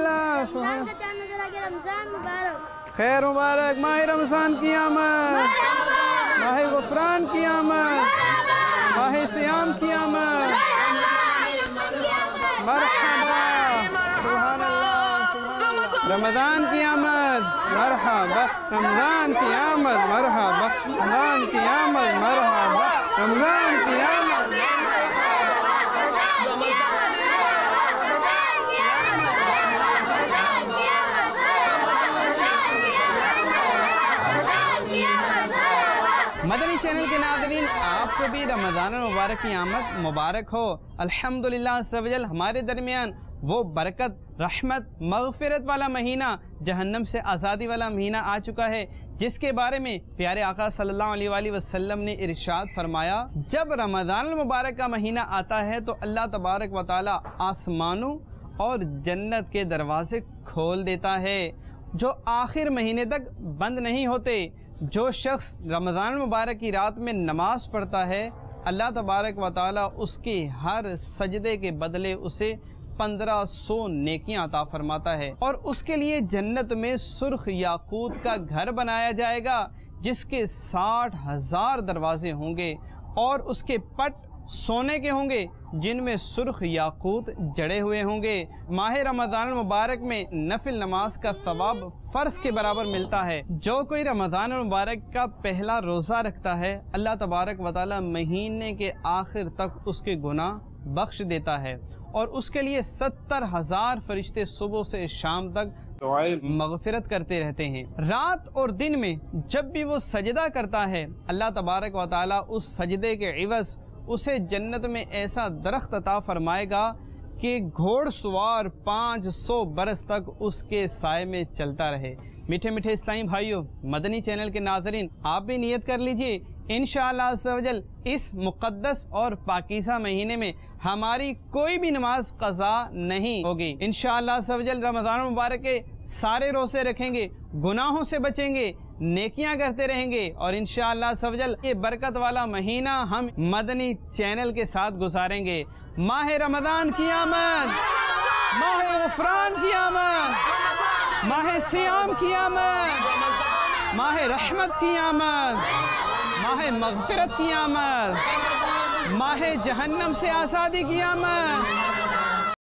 اللہ سبحان کا چاند نظر آ گیا، رمضان مبارک، خیر مبارک، ماہ رمضان کی آمد، ماہ غفران کی آمد، ماہ صیام کی آمد، مرحبا سبحان اللہ سبحان اللہ، رمضان کی آمد مرحبا، رمضان کی آمد مرحبا، رمضان کی آمد مرحبا، رمضان کی آمد مدنی چینل کے ناظرین، آپ کو بھی رمضان المبارک کی آمد مبارک ہو۔ الحمدللہ عز و جل ہمارے درمیان وہ برکت، رحمت، مغفرت والا مہینہ، جہنم سے آزادی والا مہینہ آ چکا ہے، جس کے بارے میں پیارے آقا صلی اللہ علیہ وآلہ وسلم نے ارشاد فرمایا، جب رمضان المبارک کا مہینہ آتا ہے تو اللہ تبارک و تعالی آسمانوں اور جنت کے دروازے کھول دیتا ہے جو آخر مہینے تک بند نہیں ہوتے۔ جو شخص رمضان المبارک کی رات میں نماز پڑھتا ہے، اللہ تبارک و تعالی اس کے ہر سجدے کے بدلے اسے 1500 نیکیاں عطا فرماتا ہے، اور اس کے لیے جنت میں سرخ یاقوت کا گھر بنایا جائے گا جس کے 60,000 دروازے ہوں گے، اور اس کے پٹ سونے کے ہوں گے جن میں سرخ یاقوت جڑے ہوئے ہوں گے۔ ماہ رمضان المبارک میں نفل نماز کا ثواب فرض کے برابر ملتا ہے۔ جو کوئی رمضان المبارک کا پہلا روزہ رکھتا ہے، اللہ تبارک و تعالی مہینے کے آخر تک اس کے گناہ بخش دیتا ہے، اور اس کے لیے 70,000 فرشتے صبح سے شام تک مغفرت کرتے رہتے ہیں۔ رات اور دن میں جب بھی وہ سجدہ کرتا ہے، اللہ تبارک و تعالی اس سجدے کے عوض اسے جنت میں ایسا درخت عطا فرمائے گا کہ گھوڑ سوار 500 برس تک اس کے سائے میں چلتا رہے۔ میٹھے میٹھے اسلامی بھائیوں، مدنی چینل کے ناظرین، آپ بھی نیت کر لیجئے، انشاءاللہ عز و جل اس مقدس اور پاکیزہ مہینے میں ہماری کوئی بھی نماز قضا نہیں ہوگی۔ انشاءاللہ عز و جل رمضان مبارک کے سارے روزے رکھیں گے، گناہوں سے بچیں گے، نیکیاں کرتے رہیں گے، اور انشاءاللہ عز و جل یہ برکت والا مہینہ ہم مدنی چینل کے ساتھ گزاریں گے۔ ماہ رمضان کی آمد، ماہ غفران کی آمد، ماہ صیام کی آمد، ماہ رحمت کی آمد، ماہ مغفرت کی آمد، ماہ جہنم سے آزادی کی آمد۔